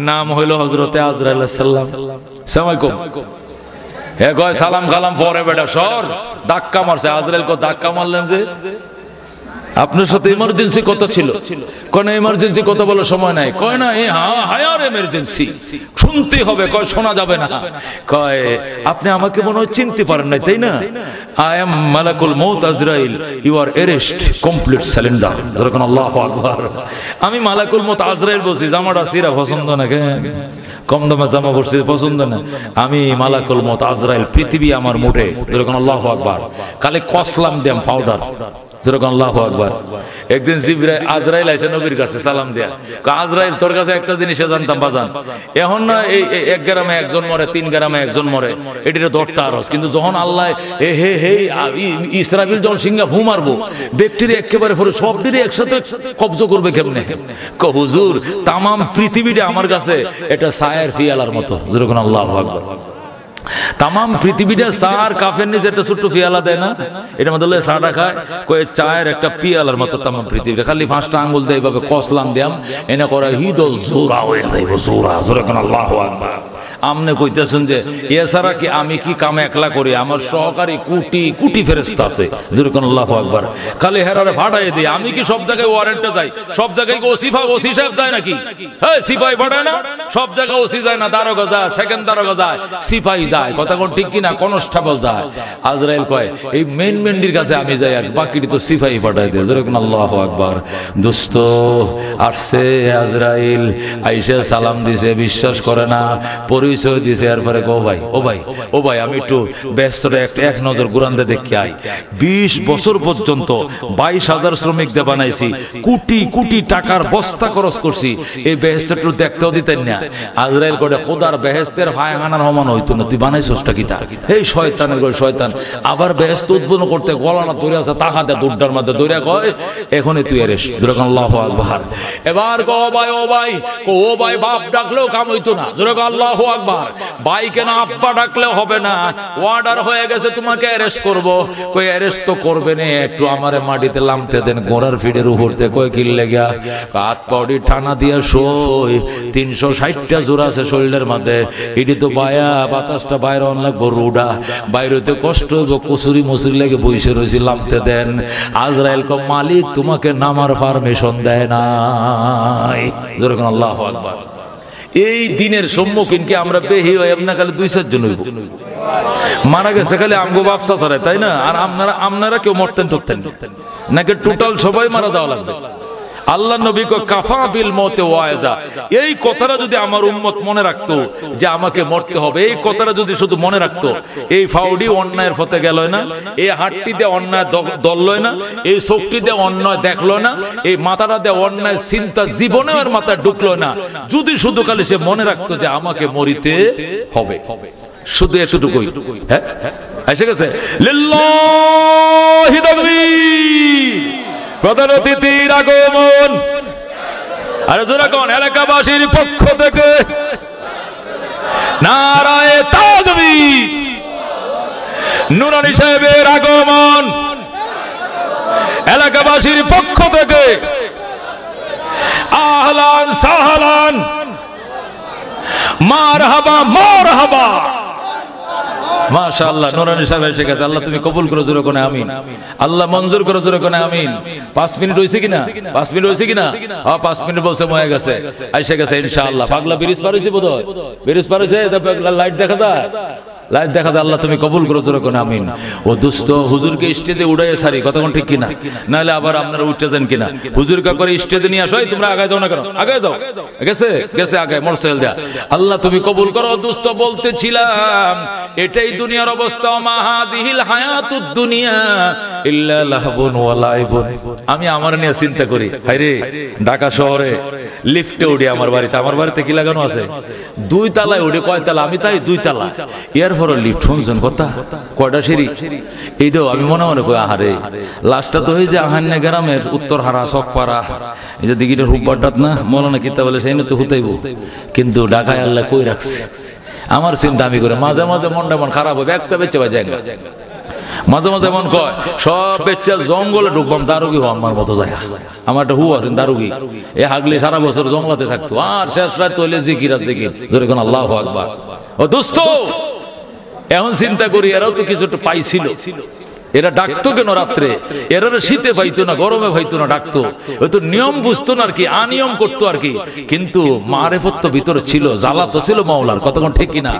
নাম হইল হযরতে আজরাইল আলাইহিস সালাম। আসসালামু আলাইকুম। হে কয় সালাম কালাম পরে বেটা সর, ধাক্কা মারছে। আজরাইল কো ধাক্কা মারলেন যে? আপনার সাথে ইমার্জেন্সি কত ছিল? কোন ইমার্জেন্সি কত বলার সময় নাই। কয় না এই হায়ার এমার্জেন্সি, শুনতে হবে। কয় শোনা যাবে না। কয় আপনি আমাকে মনে হয় চিনতে পারেন না, তাই না? আই এম মালাকুল মউত আজরাইল, you are arrest, complete surrender. যখন আল্লাহু আকবার। আমি মালাকুল মউত আজরাইল বলছি, জামাটা সিরা পছন্দ না, কম দামে জামা পরছি পছন্দ না। আমি মালাকুল মউত আজরাইল, পৃথিবী আমার মুঠে। যখন আল্লাহু আকবার। কালে কসলাম দিয়াম পাউডার। যেরকম আল্লাহু আকবার। একদিন জিবরাইল আজরাইল আইসা নবীর কাছে সালাম দিয়া, আজরাইল তোর কাছে একটা জিনিস জানতাম বাজান, এখন না এই 1 গ্রামে একজন মরে, 3 গ্রামে একজন মরে, এটির ধরতে আরস। কিন্তু যখন আল্লাহ ইসরাফিল যখন সিংহা ভূ মারবো, ব্যক্তির একেবারে পরে সবটিরই একসাথে কব্জ করবে কেমনে? হুজুর তামাম পৃথিবীটা আমার কাছে এটা ছায়ার ফিয়ালার মতো। যেরকম আল্লাহু আকবার। তামাম পৃথিবীটা চার কাফের নিচে একটা ছোট্ট পিয়ালা দেয় না, এটা মধ্যে চাটা খায় কয়ে চায়ের একটা পিয়ালার মতো তামাম পৃথিবীটা খালি 5টা আঙ্গুল দিয়ে এইভাবে কসলাম দিয়াম এনে করে হিদল জোরা হয়ে যাইব, জোরা জোরে কোন আল্লাহু আকবার। আমনে কইতেছেন যে এছাড়া কি আমি কি কাম একলা করি, আমার সহকারী কোটি কোটি ফেরেশতা আছে, যেরকম আল্লাহু আকবার। খালি হেরারে ফাটাই দিই, আমি কি সব জায়গায় ওয়ারেন্টে যাই? সব জায়গায় ওসি সাহেব যায় নাকি? হ্যাঁ, সিপাহি ফাটায় না, সব জায়গায় ওসি যায় না, দারোগা যায়, সেকেন্ড দারোগা যায়, সিপাহি যায়, কথা কোন ঠিক কিনা, কনস্টেবল যায়। আজরাইল কয় এই মেন মেন্ডির কাছে আমি যাই, আর বাকিটি তো সিপাহি ফাটাই দেয়, যেরকম আল্লাহু আকবার। দোস্ত আসছে আজরাইল, আইসা সালাম দিছে, বিশ্বাস করে না, পরিচয় দিছে, এরপরে ও ভাই ও ভাই ও ভাই আমি একটু ব্যস্ত, এক নজর গুরান্দে দেখি আই। 20 বছর পর্যন্ত 22,000 শ্রমিক দিয়ে বানাইছি, কোটি কোটি টাকার বস্তা খরচ করছি, এই বেহেস্ত একটু দেখতেও দিতেন না। আজরাইল করে খোদার বেহেস্তের ভাইহানার সমান হইতো না, তুই বানাইছসটা কি তা? এই শয়তানের করে শয়তান আবার বেহেস্ত উদ্বোধন করতে গলাটা ধরে আছে, টাকা দেয় দুড্ডার মধ্যে ধরে কয় এখনই তুই এরেস, যেরকম আল্লাহু আকবার। এবার ও ভাই ও ভাই ও ভাই, বাপ ডাকলেও কাম হইতো না, যেরকম আল্লাহু আকবার। ভাই কেন আব্বা ডাকলেও হবে না, অর্ডার হয়ে গেছে তোমাকে অ্যারেস্ট করব। কই অ্যারেস্ট তো করবে না, একটু আমারে মাটিতে লামতে দেন, গোড়ার ফিডের উপরতে। কই কি লেগা? হাত পাউডি টানা দিয়া সই, 360টা জোর আছে শরীরের মধ্যে, এটি তো বায়া বাতাসটা বাইরে অন লাগবো, রুডা বাইরেতে কষ্ট হইব, কচুরি মসুরি লেগে বইসে রয়েছি, লামতে দেন। আজরাইল কো মালিক তোমাকে নামার পারমিশন দেয় নাই, যেরকম আল্লাহু আকবার। এই দিনের সম্মুখীন কি আমরা বেহি হই? আপনার খালি 2-4 জন হইব, মারা গেছে খালি আমগো ব্যবসা করে, তাই না? আর আপনারা কেউ মরতেন টরতেন নাকি টোটাল সবাই মারা যাওয়া লাগবে? আল্লাহ নবী কো কাফা বিল মউতে ওয়াইজা। এই কথাটা যদি আমার উম্মত মনে রাখতো যে আমাকে মরতে হবে, এই কথাটা যদি শুধু মনে রাখতো, এই ফাউডি অন্যায়ের পথে গেল না, এই হাতটি দিয়ে অন্যায় দলল না, এই চোখটি দিয়ে অন্যায় দেখলো না, এই মাথাটা দিয়ে অন্যায় চিন্তা জীবনে আর মাথায় ঢুকলো না, যদি শুধু খালি সে মনে রাখতো যে আমাকে মরিতে হবে, শুধু এতটুকুই। হ্যাঁ, এসে গেছে লিল্লাহি তাকবীর, প্রধান অতিথির আগমন। আর যখন এলাকাবাসীর পক্ষ থেকে নারায়ে তাকবীর, নুরানি সাহেবের আগমন, এলাকাবাসীর পক্ষ থেকে আহলান সাহলান, মারহাবা মারহাবা। মাশাআল্লাহ, নুরানি সাহেব এসে গেছে, আল্লাহ তুমি কবুল করো, জোরে কোনে আমিন। আল্লাহ মঞ্জুর করো, জোরে কোনে আমিন। 5 মিনিট হইছে কিনা? 5 মিনিট হইছে কিনা? হ্যাঁ, 5 মিনিট বলছে হয়ে গেছে, এসে গেছে ইনশাআল্লাহ। পাগলা ব্রিজ পার হইছে বোধহয়, ব্রিজ পার হইছে, লাইট দেখা যায়, লাইট দেখা যায়। আল্লাহ তুমি কবুল করো, জোরে কোনে আমিন। ও দোস্ত, হুজুরকে স্টেজে উড়াইয়া সারি, কথা কোন ঠিক কিনা? নাহলে আবার আপনারা উঠতে যান কিনা? হুজুরকে করে স্টেজে নিয়ে আসো, তোমরা আগে যাও না কেন? আগে যাও, গেছে গেছে আগে মোটরসাইকেল দেয়া। আল্লাহ তুমি কবুল করো। দোস্ত বলতেছিলাম এটাই দুনিয়ার অবস্থা, মা হাদিহিল হায়াতুদ দুনিয়া ইল্লা লাহবুন ওয়া লাইবুন। আমি আমার নিয়ে চিন্তা করি, হায়রে ঢাকা শহরে লিফটে উঠি, আমার বাড়িতে কি লাগানো আছে? 2 তলায় উঠে, কয় তলা? আমি তাই 2 তলা। এরপরে লিফট শুনছেন কথা, কয়টা সিঁড়ি? এইটাও আমি মনে মনে কই আহারে, লাস্টটা তো হয়ে যে আহান্নে গ্রামের উত্তর হারা চকপাড়া, এই যে দিঘিটার হুব্বাটাত না মৌলানা কিতাব বলে, সেই তো হুতাইব, কিন্তু ঢাকায় আল্লাহ কই রাখছে। আমার চিন্তা আমি করে মাঝে মাঝে মনটা মন খারাপ হবে, একটা বেঁচে বা যায়, মাঝে মাঝে মন কয় সব বেচ্চা জঙ্গলে ঢুকবাম, দারুগি হো আমার মতো যায়। আমার একটা হু আছেন দারুগি, এ হাগলি সারা বছর জঙ্গলাতে থাকতো, আর শেষ রাত হইলে জিকির আর জিকির, ধরে কোন আল্লাহু আকবার। ও দোস্ত, এখন চিন্তা করি এরাও তো কিছু একটা পাইছিল, এরা ডাকতো কেন রাত্রে? এরা শীতে পাইতো না, গরমে পাইতো না, ডাকতো। হয়তো নিয়ম বুঝতো না আর কি, আনিয়ম করতো আর কি, কিন্তু মারেফত তো ভিতরে ছিল, জ্বালা তো ছিল মাওলার, কতক্ষণ ঠিক কিনা?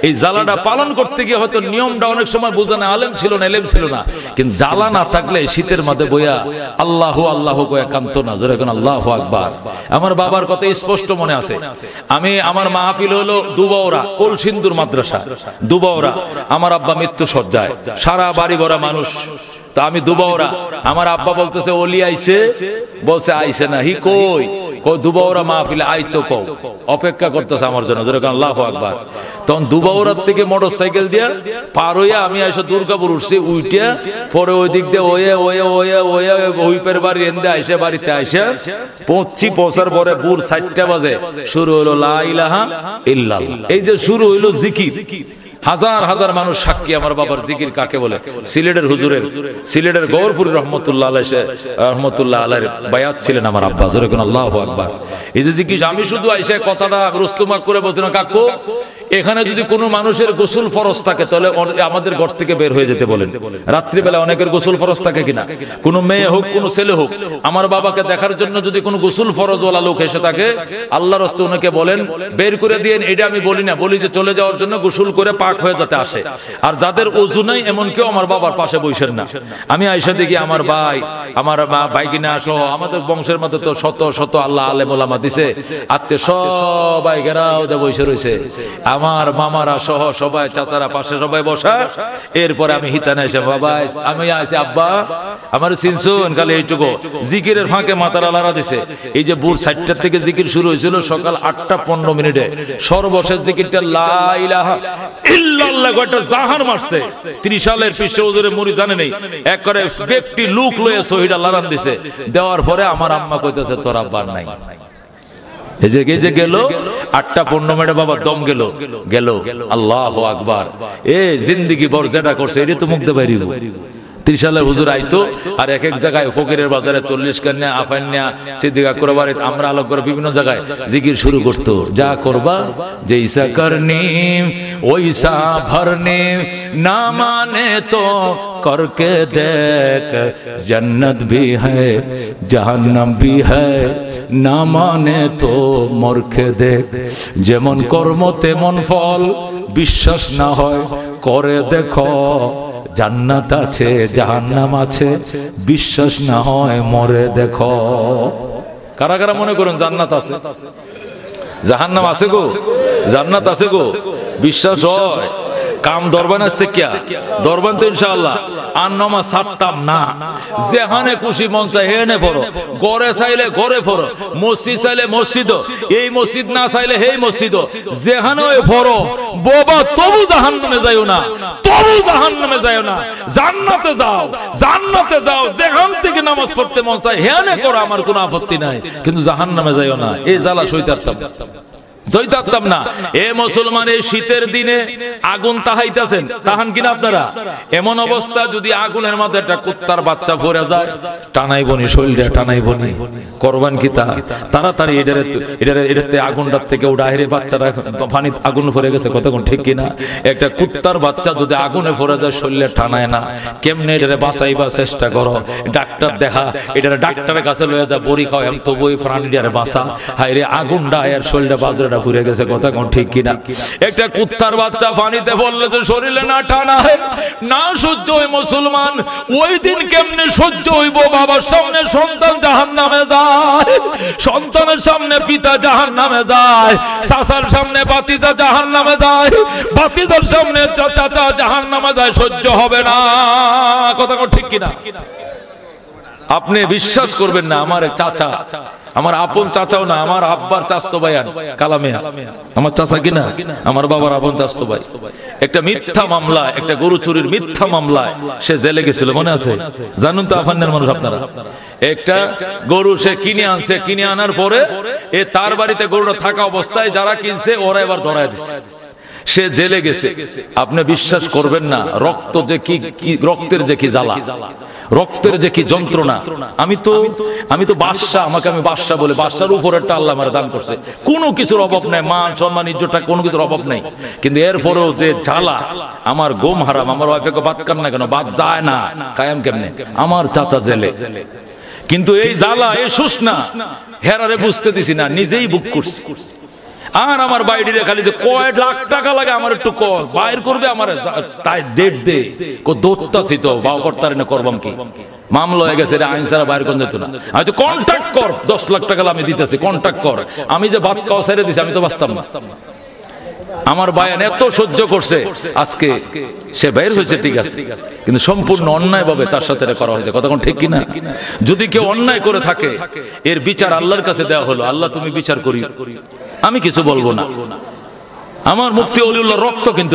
এই জ্বালাটা পালন করতে গিয়ে হয়তো নিয়মটা অনেক সময় বোঝা না, আলেম ছিল না, এলেম ছিল না, কিন্তু জ্বালা না থাকলে শীতের মধ্যে বইয়া আল্লাহু আল্লাহু কয়ে কান্ত না, জোরে কোন আল্লাহু আকবার। আমার বাবার কথা স্পষ্ট মনে আছে, আমার মাহফিল হলো দুবাওরা কলসিন্দুর মাদ্রাসা, দুবাওরা। আমার আব্বা মৃত্যু সজ্জায়, সারা বাড়ি ভরা মানুষ। তা আমি দুবাওরা, আমার আব্বা বলতেছে ওলি আইছে, বলছে আইছে না, হি কই? কই দুবাওরা মাহফিলে আইতো, কও অপেক্ষা করতেছে আমার জন্য, জোরে কোন আল্লাহু আকবার। তখন দুবাওরার থেকে মোটরসাইকেল দিয়া পার হইয়া আমি আইসা দুর্গাপুর উঠছি, উইটা পরে ওই দিক দিয়ে ওয়ে ওয়ে ওয়ে ওয়ে হুইপের বাড়ি এন্দে আইসা, বাড়িতে আইসা পৌঁছার পরে ভোর 4টা বাজে শুরু হলো লা ইলাহা ইল্লাল্লাহ। এই যে শুরু হইলো জিকির, হাজার হাজার মানুষ সাক্ষী আমার বাবার জিকির কাকে বলে। সিলেটের হুজুরের, সিলেটের গৌরপুরী রহমতুল্লাহ আলাইহির বায়াত ছিলেন আমার আব্বা। জোরে কোন আল্লাহু আকবার। এই যে জিকির আমি শুধু আইসা কথাটা রুস্তুমাক করে বলছি না, কাকু এখানে যদি কোনো মানুষের গোসল ফরজ থাকে তাহলে আমাদের ঘর থেকে বের হয়ে যেতে বলেন। রাত্রিবেলা অনেকের গোসল ফরজ থাকে কিনা, কোনো মেয়ে হোক কোনো ছেলে হোক, আমার বাবাকে দেখার জন্য যদি কোনো গোসল ফরজওয়ালা লোক এসে থাকে, আল্লাহর রাস্তে ওনাকে বলেন বের করে দিয়েন। এটা আমি বলি না, বলি যে চলে যাওয়ার জন্য গোসল করে পাক হয়ে যাতে আসে। আর যাদের ওযু নাই এমন কেউ আমার বাবার পাশে বসেন না। আমি আয়েশা দেখি আমার ভাই, আমার মা, ভাইগিনা সহ আমাদের বংশের মধ্যে তো শত শত আল্লাহ আলেম ওলামা দিছে, আত্মীয় সবাই ঘেরাও দিয়ে বসে রয়েছে, আমার মামারা সহ সবাই, চাচারা পাশে সবাই বসা। এরপরে আমি হিতানে এসে বাবা আমি আছি, আব্বা আমার চিনছুন, খালি এইটুকু জিকিরের ফাঁকে মাথার আলারা দিছে। এই যে ভোর 4টার থেকে জিকির শুরু হয়েছিল, সকাল 8টা 15 মিনিটে সর্বশেষ জিকিরটা লা ইলাহা ইল্লাল্লাহ কয়টা জাহান মারছে। 30 সালের পিছে ওজরে মুড়ি জানে নেই, এক করে ব্যক্তি লুক লয়ে শহীদ আল্লাহরান দিছে। দেওয়ার পরে আমার আম্মা কইতেছে তোর আব্বার নাই। এই যে গেল 8টা 15 মিনিটে বাবা দম গেল গেল। আল্লাহু আকবার। এ জিন্দেগি বড় যেটা করছে এটা তো মুখতে বাইরিব। 30 সালের হুজুর আইতো আর এক এক জায়গায় ফকিরের বাজারে 40 কান্না আফান্না সিদ্দিকা কুরবানি আমরা আলোক করে বিভিন্ন জায়গায় জিকির শুরু করতো। যা করবা জৈসা করনি ওইসা ভরনি, না মানে তো করকে দেখ, জন্নত ভি হ্যায় জাহান্নাম ভি হ্যায়, না মানে তো মরকে দেখ। যেমন কর্ম তেমন ফল, বিশ্বাস না হয় করে দেখো, জান্নাত আছে জাহান্নাম আছে, বিশ্বাস না হয় মরে দেখো। কারা কারা মনে করুন জান্নাত আছে জাহান্নাম আছে গো? জান্নাত আছে গো, বিশ্বাস হয়। কাম দরবান আসতে কিয়া দরবান তো ইনশাআল্লাহ আর নমা সাততাম না। যেখানে খুশি মন চাই হেনে পড়ো, ঘরে চাইলে ঘরে পড়ো, মসজিদ চাইলে মসজিদ, এই মসজিদ না চাইলে এই মসজিদ, যেখানে পড়ো বাবা, তবু জাহান্নামে যাইও না, তবু জাহান্নামে যাইও না, জান্নাতে যাও, জান্নাতে যাও। যেখান থেকে নামাজ পড়তে মন চাই হেনে করো, আমার কোনো আপত্তি নাই, কিন্তু জাহান্নামে যাইও না। এই জ্বালা সইতাম না। এ মুসলমান, এই শীতের দিনে আগুন তাহাইতেছেন, তাহান কিনা আপনারা? এমন অবস্থা যদি আগুনের মধ্যে একটা কুত্তার বাচ্চা পড়ে যায়, টানাই বনি শরীরে টানাই বনি করবান কি তা তাড়াতাড়ি এটাতে আগুনটার থেকে ওটা হেরে বাচ্চারা পানি আগুন পড়ে গেছে, কতক্ষণ ঠিক কিনা? একটা কুত্তার বাচ্চা যদি আগুনে পড়ে যায় শরীরে টানায় না, কেমনে এটারে বাঁচাইবার চেষ্টা করো, ডাক্তার দেখা, এটারে ডাক্তারের কাছে লয়ে যা, বড়ি খাও, আমি তবু এই প্রাণীটারে বাঁচা। হাইরে আগুনটা এর শরীরে বাজরাটা পুড়ে গেছে, কথা কোন ঠিক কিনা? একটা কুত্তার বাচ্চা পানিতে পড়লে যে শরীরে না টানা হয় না সহ্য হয় মুসলমান, ওই দিন কেমনে সহ্য হইব? বাবার সামনে সন্তান জাহান্নামে যায়, সন্তানের সামনে পিতা জাহান্নামে যায়, চাচার সামনে ভাতিজা জাহান্নামে যায়, ভাতিজার সামনে চাচা জাহান্নামে যায়, সহ্য হবে না, কথা কোন ঠিক কিনা? আপনি বিশ্বাস করবেন না, আমার চাচা, আমার আপন চাচাও না, আমার আব্বার চাচতো ভাইয়ান কালামিয়া, আমার চাচা কিনা, আমার বাবার আপন চাচতো ভাই। একটা মিথ্যা মামলা, একটা গরু চুরির মিথ্যা মামলায় সে জেলে গেছিল, মনে আছে? জানুন তো আফানের মানুষ আপনারা। একটা গরু সে কিনে আনছে, কিনে আনার পরে এ তার বাড়িতে গরুটা থাকা অবস্থায় যারা কিনছে ওরা এবার ধরায় দিচ্ছে, সে জেলে গেছে। আপনি বিশ্বাস করবেন না, রক্ত যে কি, রক্তের যে কি জ্বালা, রক্তের যে কি যন্ত্রণা। আমি তো বাদশা, আমাকে আমি বাদশা বলে, বাদশার উপরেরটা আল্লাহ আমার দান করছে, কোনো কিছুর অভাব নাই, মান সম্মান ইজ্জতটা কোনো কিছুর অভাব নাই, কিন্তু এরপরেও যে জ্বালা, আমার গোম হারাম, আমার ওয়াইফকে বাদ কান না কেন, বাদ যায় না, কায়াম কেমনে? আমার চাচা জেলে, কিন্তু এই জ্বালা, এই শুষ্ণা হেরারে বুঝতে দিছি না, নিজেই বুক করছি। আর আমার বাইরে খালি যে কয় লাখ টাকা লাগে, আমার একটু বাইর করবে, আমার তাই ডেট দে দৌড়তাছি তো বাউ করতারি না, করবাম কি? মামলা হয়ে গেছে, আইন ছাড়া বাইর করে যেত না। আমি তো কন্ট্যাক্ট কর, 10 লাখ টাকা আমি দিতেছি, কন্ট্যাক্ট কর। আমি যে ভাত খাওয়া ছেড়ে দিছি, আমি তো বাঁচতাম না। আমার বায়ান এত সহ্য করছে, আজকে সে বের হয়েছে, ঠিক আছে, কিন্তু সম্পূর্ণ অন্যায় ভাবে তার সাথে করা হয়েছে, কতক্ষণ ঠিক কিনা? যদি কেউ অন্যায় করে থাকে, এর বিচার আল্লাহর কাছে দেওয়া হলো, আল্লাহ তুমি বিচার করি, আমি কিছু বলবো না। আমার মুফতি ওলিউল্লাহ রক্ত, কিন্তু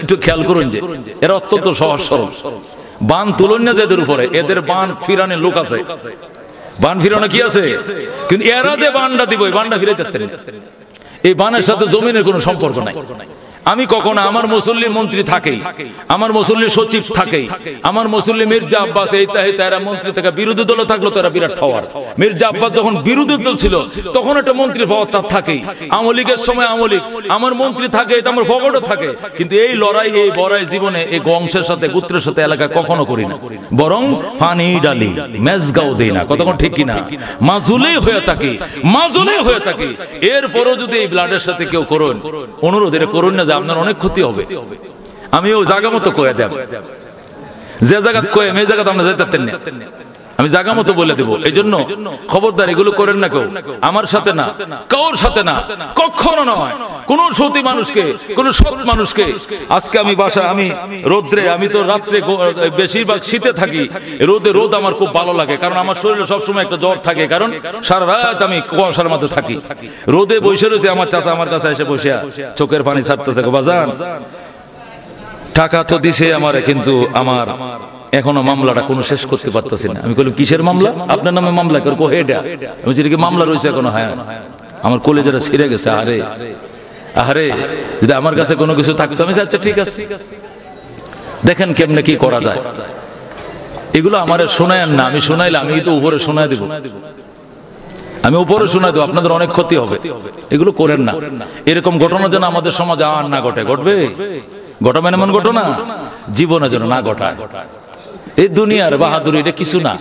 একটু খেয়াল করুন যে এরা অত্যন্ত সহজ সরল, বান তুলন না যাদের উপরে, এদের বান ফিরানোর লোক আছে, বান ফিরানো কি আছে, কিন্তু এরা যে বানটা দিব, এই বানটা ফিরাইতে পারতেন। এই বানের সাথে জমিনের কোনো সম্পর্ক নাই। আমি কখনো আমার মুসল্লি মন্ত্রী থাকেই, আমার মুসল্লি সচিব থাকেই, আমার মুসল্লি মির্জা আব্বাস এই তারা মন্ত্রী থেকে বিরোধী দল থাকলো তারা বিরাট পাওয়ার। মির্জা আব্বাস যখন বিরোধী দল ছিল তখন একটা মন্ত্রী পাওয়ার তার থাকেই। আওয়ামী লীগের সময় আওয়ামী লীগ আমার মন্ত্রী থাকে, এটা আমার পকেটও থাকে। কিন্তু এই লড়াই এই বড়াই জীবনে এই বংশের সাথে গোত্রের সাথে এলাকা কখনো করি না, বরং পানি ডালি মেজগাও দেই না। কতক্ষণ ঠিক কিনা? মাজুলেই হয়ে থাকি, মাজুলেই হয়ে থাকি। এরপরও যদি এই ব্লাডের সাথে কেউ করুন, অনুরোধ এটা করুন না যে আপনার অনেক ক্ষতি হবে। আমি ও জায়গা মতো কয়ে দেব, যে জায়গা কয়ে এই জায়গাতে আমরা যেতে পারতেন না, আমি জায়গা মতো বলে দেবো। এই জন্য খবরদার এগুলো করেন না কেউ, আমার সাথে না, কারোর সাথে না, কখনো নয়। কোন সতী মানুষকে, কোন সৎ মানুষকে। আজকে আমি বাসায়, আমি রোদ্রে, আমি তো রাত্রে বেশিরভাগ শীতে থাকি, রোদ আমার খুব ভালো লাগে, কারণ আমার শরীরে সবসময় একটা জ্বর থাকে, কারণ সারা রাত আমি কুয়াশার মধ্যে থাকি। রোদে বসে রয়েছে আমার চাচা, আমার কাছে এসে বসে চোখের পানি ছাড়তেছে, বাজান টাকা তো দিছে আমারে, কিন্তু আমার এখনো মামলাটা কোনো শেষ করতে পারতেছি না। আমি বললাম কিসের মামলা? আপনার নামে মামলা করে কো হেডা। আমি বলছি কি মামলা রয়েছে এখনো? হ্যাঁ। আমার কলেজেরা ছিঁড়ে গেছে। আরে আরে যদি আমার কাছে কোনো কিছু থাকতো আমি আচ্ছা ঠিক আছে, দেখেন কেমনে কি করা যায়। এগুলো আমার শোনায়েন না, আমি শোনাইলে আমি তো উপরে শোনায় দেব, আমি উপরে শোনায় দেবো, আপনাদের অনেক ক্ষতি হবে। এগুলো করেন না। এরকম ঘটনা যেন আমাদের সমাজে আর না ঘটে। ঘটবে, ঘটাবেন এমন ঘটনা জীবনে যেন না ঘটায়। এই দুনিয়ার বাহাদুরি এটা কিছু না।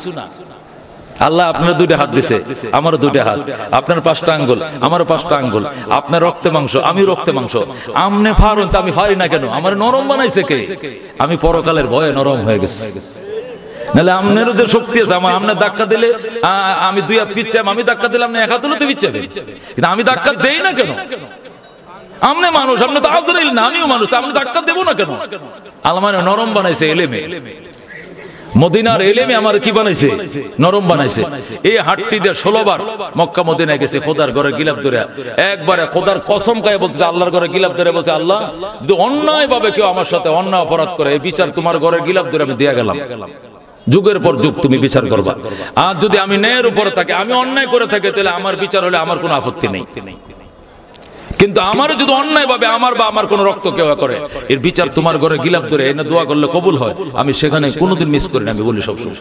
আল্লাহ আপনার দুইটা হাত দিছে, আমারও দুইটা হাত, আপনার 5টা আঙ্গুল, আমারও 5টা আঙ্গুল, আপনার রক্তে মাংস, আমি রক্তে মাংস। আমনে ফারুন তো আমি ফারি না কেন? আমার নরম বানাইছে কে? আমি পরকালের ভয়ে নরম হয়ে গেছি। নাহলে আমনেরও যে শক্তি আছে, আমার আমনে ধাক্কা দিলে আমি 2 হাত পিচ্ছাম, আমি ধাক্কা দিলাম না 1 হাত হলে তো পিচ্ছাবে, কিন্তু আমি ধাক্কা দেই না কেন? আমনে মানুষ, আপনি তো আজরাইল না, আমিও মানুষ, আপনি ধাক্কা দেবো না কেন? আল্লাহ মানে নরম বানাইছে এলেমে। মদিনার এলেমে আমার কি বানাইছে? নরম বানাইছে। এই হাটটি দিয়ে 16 বার মক্কা মদিনায় গেছে খোদার ঘরে গিলাপ ধরে, একবারে খোদার কসম খায় বলতেছে, আল্লাহর ঘরে গিলাপ ধরে বলছে, আল্লাহ যদি অন্যায় ভাবে কেউ আমার সাথে অন্যায় অপরাধ করে, এই বিচার তোমার ঘরের গিলাপ ধরে আমি দিয়ে গেলাম। যুগের পর যুগ তুমি বিচার করবা। আর যদি আমি ন্যায়ের উপরে থাকি, আমি অন্যায় করে থাকি, তাহলে আমার বিচার হলে আমার কোনো আপত্তি নেই। কিন্তু আমার যদি অন্যায় ভাবে আমার বা আমার কোন রক্ত কেউ করে, এর বিচার তোমার ঘরে গিলাপ ধরে এনে দোয়া করলে কবুল হয়। আমি সেখানে কোনোদিন মিস করি না, আমি বলি সবসময়।